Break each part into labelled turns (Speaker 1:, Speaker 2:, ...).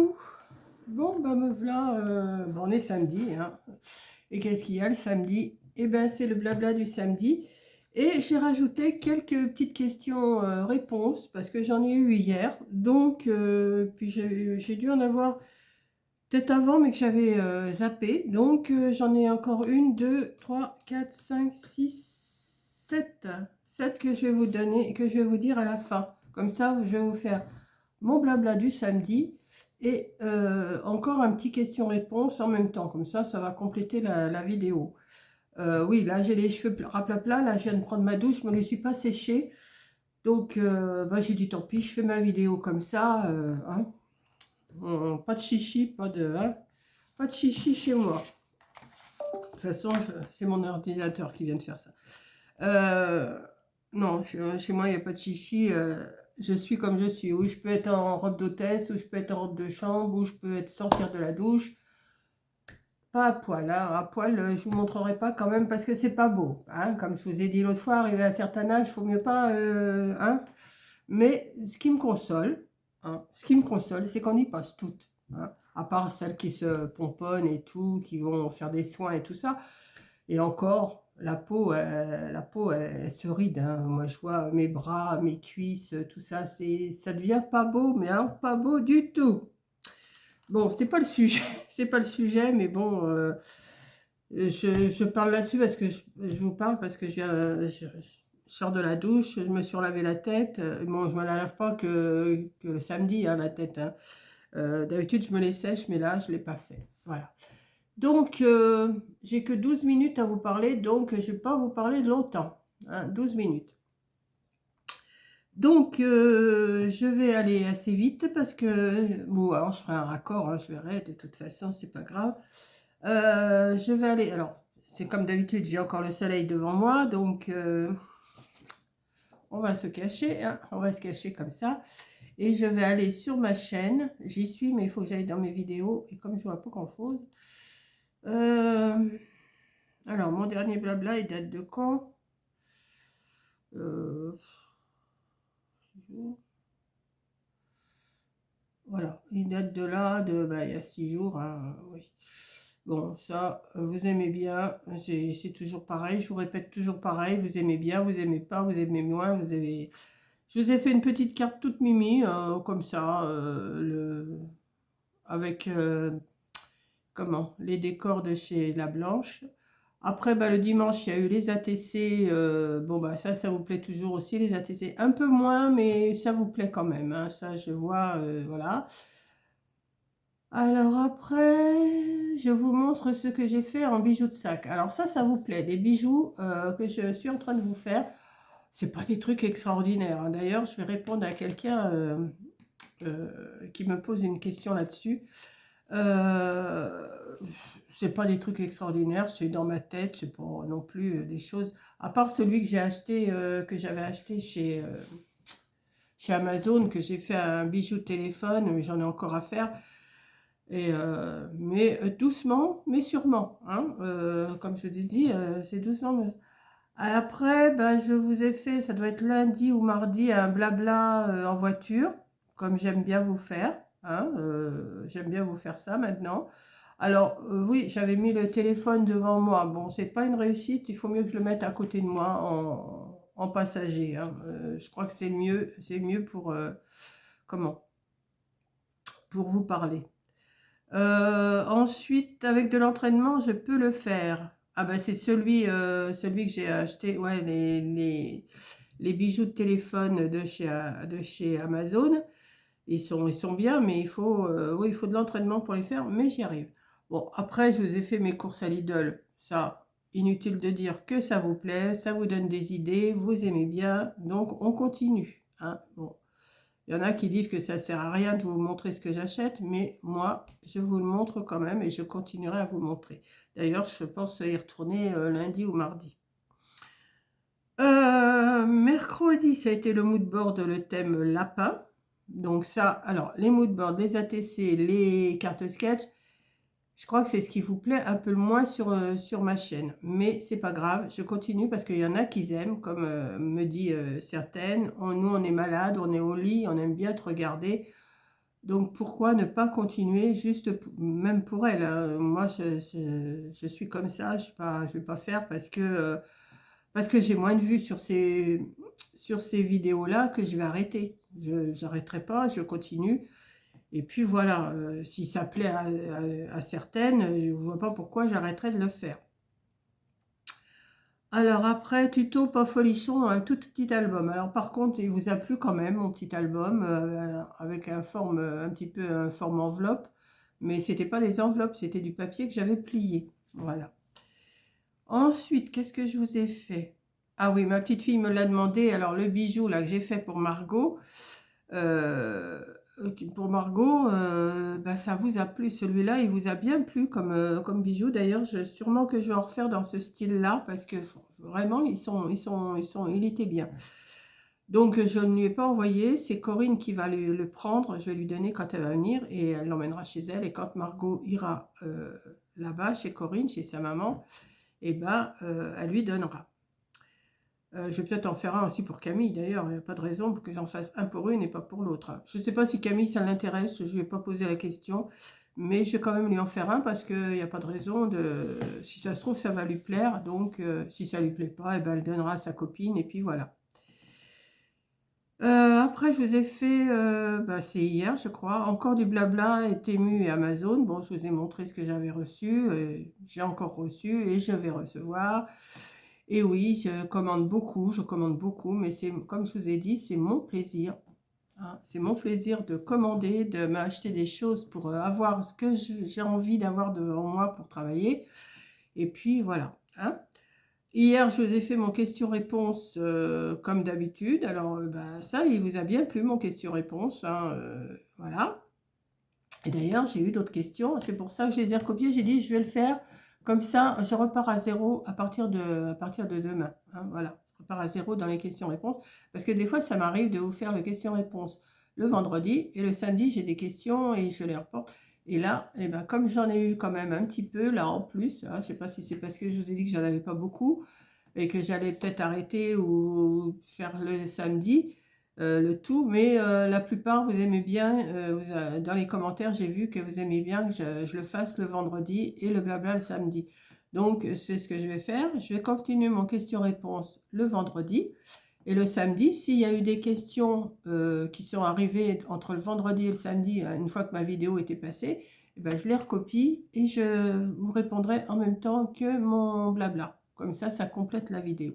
Speaker 1: Coucou! Bon, bah me voilà, bon, on est samedi, hein. Et qu'est-ce qu'il y a le samedi? Eh ben, c'est le blabla du samedi. Et j'ai rajouté quelques petites questions réponses parce que j'en ai eu hier. Donc, puis j'ai dû en avoir peut-être avant, mais que j'avais zappé. Donc, j'en ai encore une, deux, trois, quatre, cinq, six, sept. Sept que je vais vous donner, que je vais vous dire à la fin. Comme ça, je vais vous faire mon blabla du samedi et encore un petit question-réponse en même temps. Comme ça va compléter la vidéo. Oui, là, j'ai les cheveux raplapla. Là, je viens de prendre ma douche, je ne me les suis pas séchés. Donc, bah, j'ai dit tant pis, je fais ma vidéo comme ça. Hein. Pas de chichi, hein, pas de chichi chez moi. De toute façon, c'est mon ordinateur qui vient de faire ça. Non, chez moi, il n'y a pas de chichi. Je suis comme je suis. Oui, je peux être en robe d'hôtesse, ou je peux être en robe de chambre, ou je peux être sortir de la douche. Pas à poil. Hein. À poil, je vous montrerai pas quand même parce que c'est pas beau. Hein. Comme je vous ai dit l'autre fois, arrivé à un certain âge, il faut mieux pas. Hein. Mais ce qui me console, hein, c'est qu'on y passe toutes. Hein. À part celles qui se pomponnent et tout, qui vont faire des soins et tout ça. Et encore, la peau, elle se ride. Hein. Moi, je vois mes bras, mes cuisses, tout ça, ça devient pas beau, mais hein, pas beau du tout. Bon, c'est pas le sujet, c'est pas le sujet, mais bon, je parle là-dessus parce que je vous parle parce que je sors de la douche, je me suis relavé la tête. Bon, je me la lave pas que le samedi, hein, la tête. Hein. D'habitude, je me les sèche, mais là, je l'ai pas fait. Voilà. Donc, j'ai que 12 minutes à vous parler, donc je ne vais pas vous parler longtemps. Hein, 12 minutes. Donc, je vais aller assez vite parce que... Bon, alors je ferai un raccord, hein, je verrai, de toute façon, c'est pas grave. Je vais aller... Alors, c'est comme d'habitude, j'ai encore le soleil devant moi, donc on va se cacher, hein, on va se cacher comme ça. Et je vais aller sur ma chaîne. J'y suis, mais il faut que j'aille dans mes vidéos. Et comme je vois pas grand-chose... alors, mon dernier blabla, il date de quand? Voilà, il date de là, bah, il y a 6 jours. Hein, oui. Bon, ça, vous aimez bien, c'est toujours pareil. Je vous répète toujours pareil. Vous aimez bien, vous aimez pas, vous aimez moins. Je vous ai fait une petite carte toute mimi, comme ça, avec comment, les décors de chez La Blanche. Après, bah, le dimanche, il y a eu les ATC. Bon, bah, ça vous plaît toujours aussi, les ATC. Un peu moins, mais ça vous plaît quand même. Hein, ça, je vois, voilà. Alors après, je vous montre ce que j'ai fait en bijoux de sac. Alors ça vous plaît. Les bijoux que je suis en train de vous faire, c'est pas des trucs extraordinaires. Hein. D'ailleurs, je vais répondre à quelqu'un qui me pose une question là-dessus. Euh, c'est pas des trucs extraordinaires, c'est dans ma tête, c'est pas non plus des choses. À part celui que j'ai acheté, que j'avais acheté chez Amazon, que j'ai fait un bijou de téléphone, mais j'en ai encore à faire. Et, mais doucement, mais sûrement. Hein, comme je l'ai dit, c'est doucement. Après, ben, je vous ai fait, ça doit être lundi ou mardi, un blabla en voiture, comme j'aime bien vous faire. Hein, j'aime bien vous faire ça maintenant. Alors, oui, j'avais mis le téléphone devant moi. Bon, c'est pas une réussite, il faut mieux que je le mette à côté de moi en passager. Hein. Je crois que c'est mieux pour, comment? Pour vous parler. Ensuite, avec de l'entraînement, je peux le faire. Ah bah c'est celui que j'ai acheté, ouais, les bijoux de téléphone de chez Amazon. Ils sont bien, mais oui, il faut de l'entraînement pour les faire, mais j'y arrive. Bon, après, je vous ai fait mes courses à Lidl. Ça, inutile de dire que ça vous plaît, ça vous donne des idées, vous aimez bien, donc on continue. Hein. Bon. Il y en a qui disent que ça ne sert à rien de vous montrer ce que j'achète, mais moi, je vous le montre quand même et je continuerai à vous montrer. D'ailleurs, je pense y retourner lundi ou mardi. Mercredi, ça a été le mood board, le thème lapin. Donc ça, alors, les mood boards, les ATC, les cartes sketch, je crois que c'est ce qui vous plaît un peu le moins sur ma chaîne. Mais c'est pas grave, je continue parce qu'il y en a qui aiment, comme me dit certaines. Nous, on est malades, on est au lit, on aime bien te regarder. Donc, pourquoi ne pas continuer juste, même pour elle, hein. Moi, je suis comme ça, je vais pas faire parce que j'ai moins de vues sur ces vidéos-là que je vais arrêter. Je n'arrêterai pas, je continue. Et puis voilà, si ça plaît à certaines, je ne vois pas pourquoi j'arrêterai de le faire. Alors après, tuto pas folichon, un tout petit album. Alors par contre, il vous a plu quand même, mon petit album, avec un petit peu un forme enveloppe. Mais c'était pas des enveloppes, c'était du papier que j'avais plié. Voilà. Ensuite, qu'est-ce que je vous ai fait? Ah oui, ma petite fille me l'a demandé. Alors le bijou là que j'ai fait euh, pour Margot, bah, ça vous a plu. Celui-là, il vous a bien plu comme bijou. D'ailleurs, sûrement que je vais en refaire dans ce style-là parce que vraiment, il était bien. Donc, je ne lui ai pas envoyé. C'est Corinne qui va le prendre. Je vais lui donner quand elle va venir et elle l'emmènera chez elle. Et quand Margot ira là-bas, chez Corinne, chez sa maman, et ben, elle lui donnera. Je vais peut-être en faire un aussi pour Camille, d'ailleurs. Il n'y a pas de raison pour que j'en fasse un pour une et pas pour l'autre. Je ne sais pas si Camille, ça l'intéresse. Je ne lui ai pas posé la question. Mais je vais quand même lui en faire un parce qu'il n'y a pas de raison de... Si ça se trouve, ça va lui plaire. Donc, si ça ne lui plaît pas, eh ben, elle donnera à sa copine. Et puis voilà. Après, je vous ai fait, bah, c'est hier, je crois, encore du blabla et Temu et Amazon. Bon, je vous ai montré ce que j'avais reçu. J'ai encore reçu et je vais recevoir. Et oui, je commande beaucoup, mais c'est comme je vous ai dit, c'est mon plaisir, hein. C'est mon plaisir de commander, de m'acheter des choses pour avoir ce que j'ai envie d'avoir devant moi pour travailler. Et puis voilà, hein. Hier, je vous ai fait mon question-réponse comme d'habitude. Alors, bah, ça, il vous a bien plu, mon question-réponse, hein, voilà. Et d'ailleurs, j'ai eu d'autres questions. C'est pour ça que je les ai recopiées. J'ai dit, je vais le faire. Comme ça, je repars à zéro à partir de demain, hein, voilà, je repars à zéro dans les questions-réponses. Parce que des fois, ça m'arrive de vous faire les questions-réponses le vendredi. Et le samedi, j'ai des questions et je les reporte. Et là, eh ben, comme j'en ai eu quand même un petit peu, là en plus, hein, je ne sais pas si c'est parce que je vous ai dit que j'en avais pas beaucoup et que j'allais peut-être arrêter ou faire le samedi, le tout, mais la plupart vous aimez bien, dans les commentaires j'ai vu que vous aimez bien que je le fasse le vendredi et le blabla le samedi. Donc c'est ce que je vais faire, je vais continuer mon question-réponse le vendredi et le samedi, s'il y a eu des questions qui sont arrivées entre le vendredi et le samedi, une fois que ma vidéo était passée, eh ben, je les recopie et je vous répondrai en même temps que mon blabla. Comme ça complète la vidéo.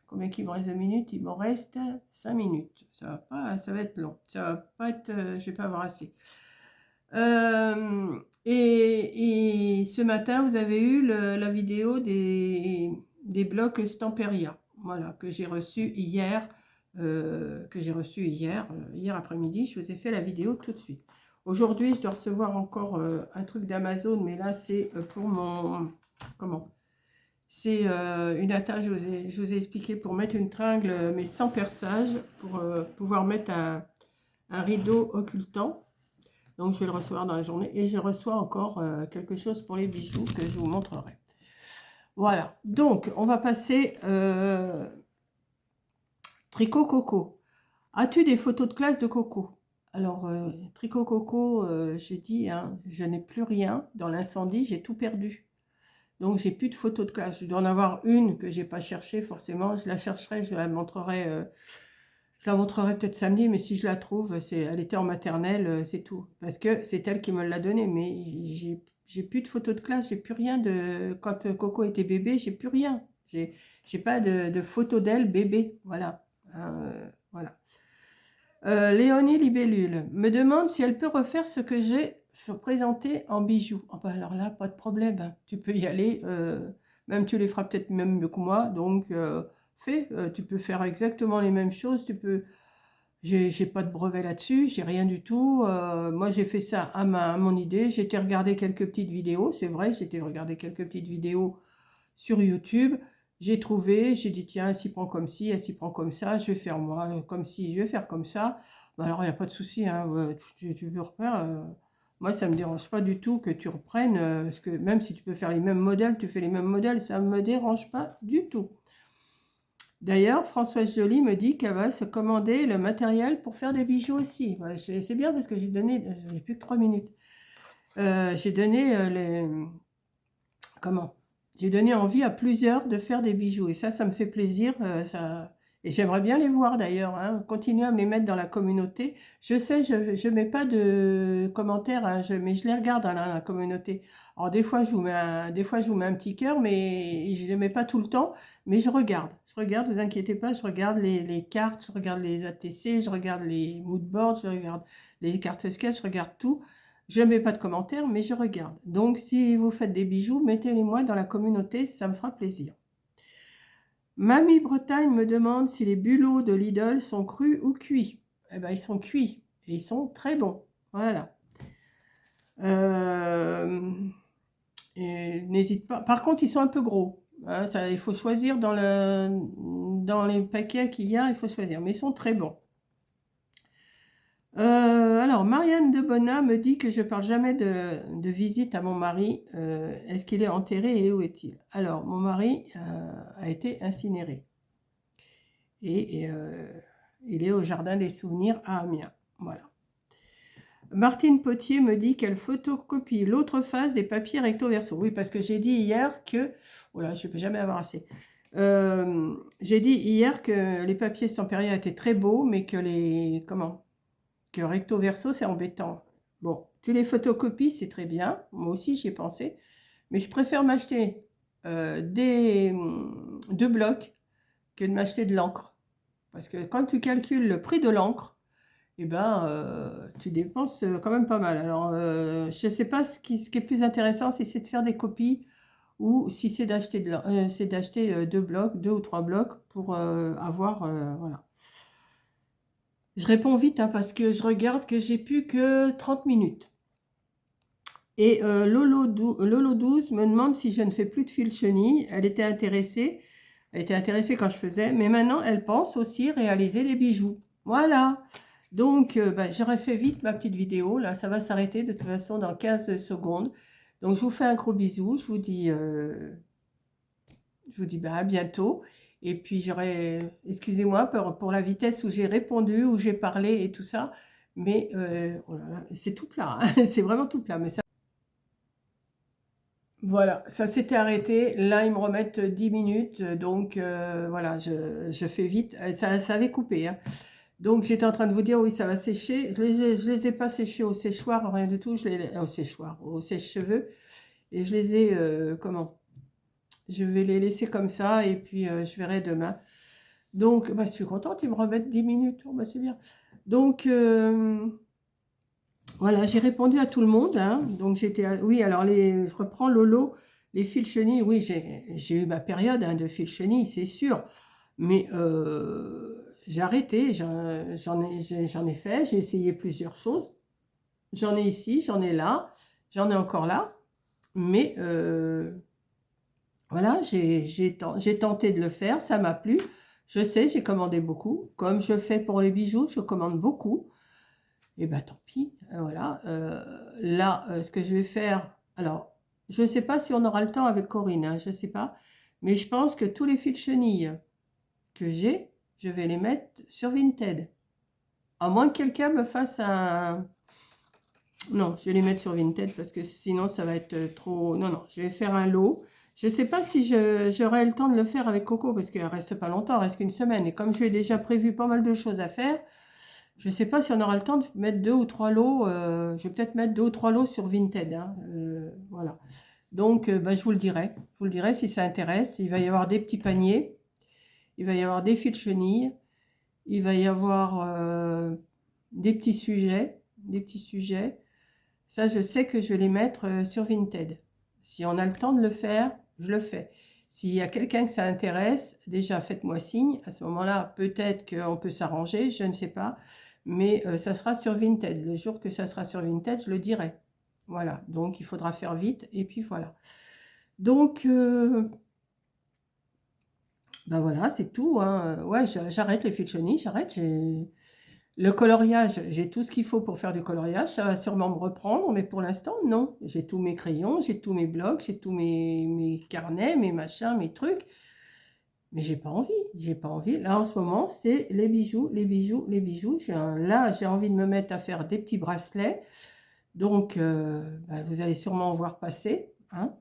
Speaker 1: Combien il me reste de minutes? Il m'en reste 5 minutes. Ça va être long. Ça va pas être, je vais pas avoir assez. Et ce matin, vous avez eu la vidéo des blocs Stamperia. Voilà, que j'ai reçu hier. Hier après-midi. Je vous ai fait la vidéo tout de suite. Aujourd'hui, je dois recevoir encore un truc d'Amazon, mais là, c'est pour mon... Comment? C'est une attache, je vous ai expliqué, pour mettre une tringle, mais sans perçage, pour pouvoir mettre un rideau occultant. Donc, je vais le recevoir dans la journée. Et je reçois encore quelque chose pour les bijoux que je vous montrerai. Voilà. Donc, on va passer tricot Coco. As-tu des photos de classe de Coco? Alors, tricot Coco, j'ai dit, hein, je n'ai plus rien. Dans l'incendie, j'ai tout perdu. Donc, j'ai plus de photos de classe. Je dois en avoir une que j'ai pas cherchée forcément. Je la chercherai, je la montrerai peut-être samedi, mais si je la trouve, elle était en maternelle, c'est tout. Parce que c'est elle qui me l'a donnée, mais j'ai plus de photos de classe, j'ai plus rien de... Quand Coco était bébé, j'ai plus rien. J'ai pas de photos d'elle bébé, voilà. Voilà. Léonie Libellule me demande si elle peut refaire ce que j'ai présenté en bijoux. Oh bah alors là, pas de problème, hein. Tu peux y aller. Même tu les feras peut-être même mieux que moi. Donc, fais. Tu peux faire exactement les mêmes choses. Tu peux. J'ai pas de brevet là-dessus. J'ai rien du tout. Moi, j'ai fait ça à mon idée. J'ai été regarder quelques petites vidéos. C'est vrai, j'ai été regarder quelques petites vidéos sur YouTube. J'ai trouvé, j'ai dit tiens, elle s'y prend comme ci, elle s'y prend comme ça, je vais faire moi comme ci, je vais faire comme ça. Bah alors il n'y a pas de souci, hein, tu peux refaire. Moi ça ne me dérange pas du tout que tu reprennes, parce que même si tu peux faire les mêmes modèles, tu fais les mêmes modèles, ça ne me dérange pas du tout. D'ailleurs, Françoise Joly me dit qu'elle va se commander le matériel pour faire des bijoux aussi. Ouais, c'est bien parce que j'ai donné, j'ai plus que 3 minutes. J'ai donné comment? J'ai donné envie à plusieurs de faire des bijoux et ça me fait plaisir. Et j'aimerais bien les voir d'ailleurs, hein, continuer à me les mettre dans la communauté. Je sais, je ne mets pas de commentaires, hein, mais je les regarde dans la communauté. Alors des fois je vous mets un petit cœur, mais je ne les mets pas tout le temps, mais je regarde. Je regarde, vous inquiétez pas, je regarde les cartes, je regarde les ATC, je regarde les moodboards, je regarde les cartes sketch, je regarde tout. Je ne mets pas de commentaires, mais je regarde. Donc, si vous faites des bijoux, mettez-les-moi dans la communauté, ça me fera plaisir. Mamie Bretagne me demande si les bulots de Lidl sont crus ou cuits. Eh bien, ils sont cuits et ils sont très bons. Voilà. N'hésite pas. Par contre, ils sont un peu gros. Hein, ça, il faut choisir dans les paquets qu'il y a, il faut choisir. Mais ils sont très bons. Alors, Marianne de Bonnat me dit que je parle jamais de visite à mon mari. Est-ce qu'il est enterré et où est-il? Alors, mon mari a été incinéré. Et il est au Jardin des Souvenirs à Amiens. Voilà. Martine Potier me dit qu'elle photocopie l'autre face des papiers recto verso. Oui, parce que j'ai dit hier que... Oh là, je ne peux jamais avoir assez. J'ai dit hier que les papiers Stamperia étaient très beaux, mais que les... Comment? Que recto verso, c'est embêtant. Bon, tu les photocopies, c'est très bien. Moi aussi, j'y ai pensé. Mais je préfère m'acheter deux blocs que de m'acheter de l'encre. Parce que quand tu calcules le prix de l'encre, eh ben, tu dépenses quand même pas mal. Alors, je ne sais pas ce qui est plus intéressant, si c'est de faire des copies ou si c'est d'acheter deux blocs, deux ou trois blocs pour avoir... voilà. Je réponds vite hein, parce que je regarde que j'ai plus que 30 minutes. Et Lolo 12 me demande si je ne fais plus de fil chenille. Elle était intéressée. Elle était intéressée quand je faisais. Mais maintenant, elle pense aussi réaliser des bijoux. Voilà. Donc, j'aurais fait vite ma petite vidéo. Là, ça va s'arrêter de toute façon dans 15 secondes. Donc, je vous fais un gros bisou. Je vous dis à bientôt. Et puis, excusez-moi pour la vitesse où j'ai répondu, où j'ai parlé et tout ça. Mais oh là là, c'est tout plat. Hein. C'est vraiment tout plat. Mais ça... Voilà, ça s'était arrêté. Là, ils me remettent 10 minutes. Donc, voilà, je fais vite. Ça avait coupé. Hein. Donc, j'étais en train de vous dire, oui, ça va sécher. Je les ai pas séchés au séchoir, rien du tout. Au séchoir, au sèche-cheveux. Et je les ai, comment? Je vais les laisser comme ça et puis je verrai demain. Donc, je suis contente, ils me remettent 10 minutes. Oh, c'est bien. Donc, voilà, j'ai répondu à tout le monde. Hein. Donc, oui, alors, je reprends Lolo. Les fils chenilles, oui, j'ai eu ma période hein, de fils chenilles, c'est sûr. Mais j'ai arrêté, j'en ai fait, j'ai essayé plusieurs choses. J'en ai ici, j'en ai là, j'en ai encore là. Mais voilà, j'ai tenté de le faire, ça m'a plu. Je sais, j'ai commandé beaucoup. Comme je fais pour les bijoux, je commande beaucoup. Et bien, tant pis. Voilà. Là, ce que je vais faire... Alors, je ne sais pas si on aura le temps avec Corinne, hein, je ne sais pas. Mais je pense que tous les fils chenilles que j'ai, je vais les mettre sur Vinted. À moins que quelqu'un me fasse un... Non, je vais les mettre sur Vinted parce que sinon, ça va être trop... Non, je vais faire un lot. Je ne sais pas si j'aurai le temps de le faire avec Coco parce qu'elle ne reste pas longtemps, elle reste qu'une semaine. Et comme je lui ai déjà prévu pas mal de choses à faire, je ne sais pas si on aura le temps de mettre 2 ou 3 lots. Je vais peut-être mettre 2 ou 3 lots sur Vinted. Hein, voilà. Donc, je vous le dirai. Je vous le dirai si ça intéresse. Il va y avoir des petits paniers. Il va y avoir des fils chenilles. Il va y avoir des petits sujets. Des petits sujets. Ça, je sais que je vais les mettre sur Vinted. Si on a le temps de le faire, je le fais. S'il y a quelqu'un que ça intéresse, déjà faites-moi signe. À ce moment-là, peut-être qu'on peut s'arranger, je ne sais pas. Mais ça sera sur Vinted. Le jour que ça sera sur Vinted, je le dirai. Voilà, donc il faudra faire vite. Et puis voilà. Donc, voilà, c'est tout. Hein. Ouais, j'arrête les fils chenilles, j'arrête. Le coloriage, j'ai tout ce qu'il faut pour faire du coloriage. Ça va sûrement me reprendre, mais pour l'instant, non. J'ai tous mes crayons, j'ai tous mes blocs, j'ai tous mes carnets, mes machins, mes trucs. Mais j'ai pas envie, j'ai pas envie. Là, en ce moment, c'est les bijoux, les bijoux, les bijoux. Là, j'ai envie de me mettre à faire des petits bracelets. Donc, bah, vous allez sûrement en voir passer, hein.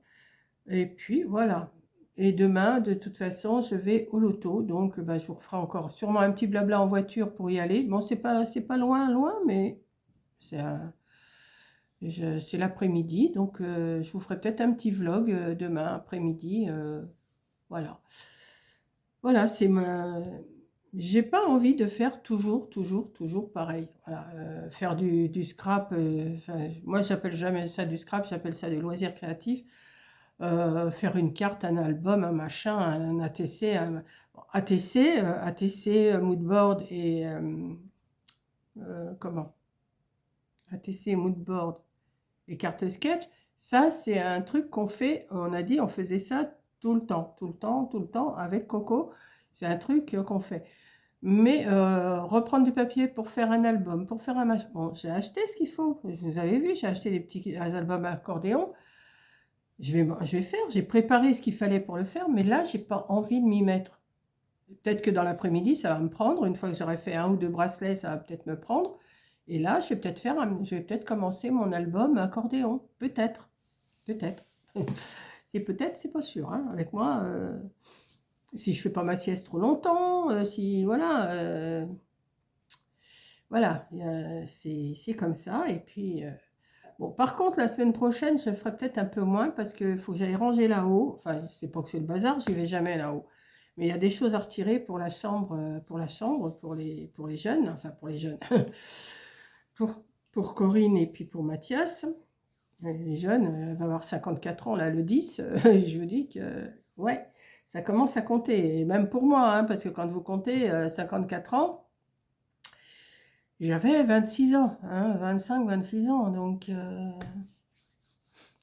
Speaker 1: Et puis, voilà. Et demain, de toute façon, je vais au loto. Donc, bah, je vous referai encore sûrement un petit blabla en voiture pour y aller. Bon, c'est pas loin, loin, mais c'est c'est l'après-midi. Donc, je vous ferai peut-être un petit vlog demain après-midi. Voilà. Voilà, c'est ma... J'ai pas envie de faire toujours, toujours, toujours pareil. Voilà, faire du scrap, enfin, moi j'appelle jamais ça du scrap, j'appelle ça des loisirs créatifs. Faire une carte, un album, un machin, un ATC, ATC, moodboard et comment? ATC, moodboard et carte sketch. Ça, c'est un truc qu'on fait, on a dit, on faisait ça tout le temps, tout le temps, tout le temps avec Coco. C'est un truc qu'on fait. Mais reprendre du papier pour faire un album, pour faire un machin. Bon, j'ai acheté ce qu'il faut. Vous avez vu, j'ai acheté des petits albums à accordéon. Je vais faire, j'ai préparé ce qu'il fallait pour le faire, mais là, j'ai pas envie de m'y mettre. Peut-être que dans l'après-midi, ça va me prendre. Une fois que j'aurai fait un ou deux bracelets, ça va peut-être me prendre. Et là, je vais peut-être commencer mon album accordéon. Peut-être. Peut-être. C'est peut-être, c'est pas sûr, hein. Avec moi, si je fais pas ma sieste trop longtemps, si voilà, voilà, c'est comme ça. Et puis, bon, par contre, la semaine prochaine, je ferai peut-être un peu moins parce qu'il faut que j'aille ranger là-haut. Enfin, c'est pas que c'est le bazar, j'y vais jamais là-haut. Mais il y a des choses à retirer pour la chambre, pour les jeunes, enfin pour les jeunes, pour, pour Corinne et puis pour Mathias. Les jeunes, elle va avoir 54 ans là le 10, je vous dis que ouais, ça commence à compter. Et même pour moi, hein, parce que quand vous comptez 54 ans, j'avais 26 ans, hein, 25-26 ans, donc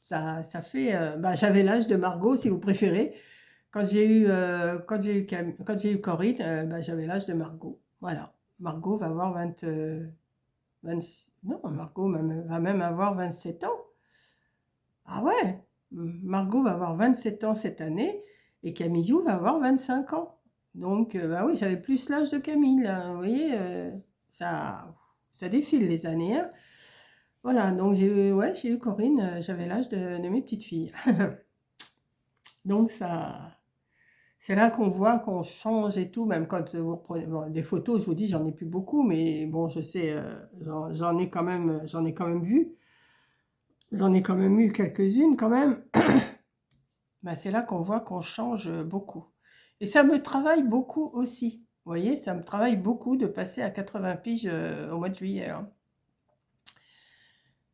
Speaker 1: ça fait... bah, j'avais l'âge de Margot, si vous préférez. Quand j'ai eu Corinne, bah, j'avais l'âge de Margot. Voilà. Margot va avoir 26... Non, Margot va même avoir 27 ans. Ah ouais, Margot va avoir 27 ans cette année et Camillou va avoir 25 ans. Donc, bah oui, j'avais plus l'âge de Camille, là. Vous voyez, ça défile les années, hein. Voilà, donc j'ai eu Corinne, j'avais l'âge de mes petites filles. Donc, c'est là qu'on voit qu'on change et tout, même quand vous reprenez bon, des photos, je vous dis, j'en ai plus beaucoup, mais bon, je sais, j'en ai quand même vu. J'en ai quand même eu quelques-unes quand même. Ben, c'est là qu'on voit qu'on change beaucoup. Et ça me travaille beaucoup aussi. Vous voyez, ça me travaille beaucoup de passer à 80 piges au mois de juillet, hein.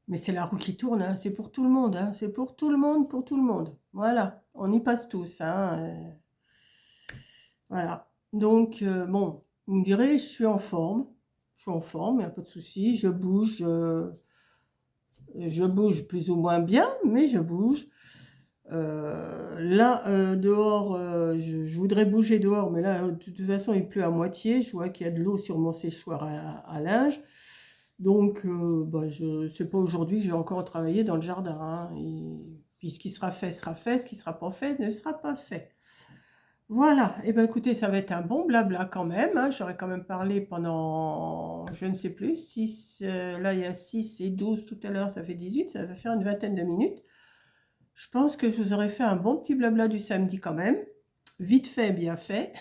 Speaker 1: Mais c'est la roue qui tourne, hein. C'est pour tout le monde, hein. C'est pour tout le monde, pour tout le monde. Voilà, on y passe tous, hein. Voilà. Donc, bon, vous me direz, je suis en forme. Je suis en forme, il n'y a pas de souci. Je bouge plus ou moins bien, mais je bouge. Là, dehors, je voudrais bouger dehors, mais là, de toute façon, il pleut à moitié. Je vois qu'il y a de l'eau sur mon séchoir à linge. Donc, bah, c'est pas aujourd'hui, je vais encore travailler dans le jardin, hein. Et puis, ce qui sera fait, sera fait. Ce qui ne sera pas fait, ne sera pas fait. Voilà. Et bien, écoutez, ça va être un bon blabla quand même, hein. J'aurais quand même parlé pendant, je ne sais plus, 6, là, il y a 6 et 12 tout à l'heure, ça fait 18, ça va faire une vingtaine de minutes. Je pense que je vous aurais fait un bon petit blabla du samedi quand même. Vite fait, bien fait.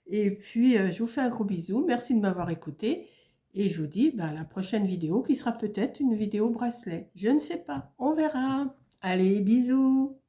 Speaker 1: Et puis, je vous fais un gros bisou. Merci de m'avoir écouté. Et je vous dis bah, à la prochaine vidéo qui sera peut-être une vidéo bracelet. Je ne sais pas. On verra. Allez, bisous.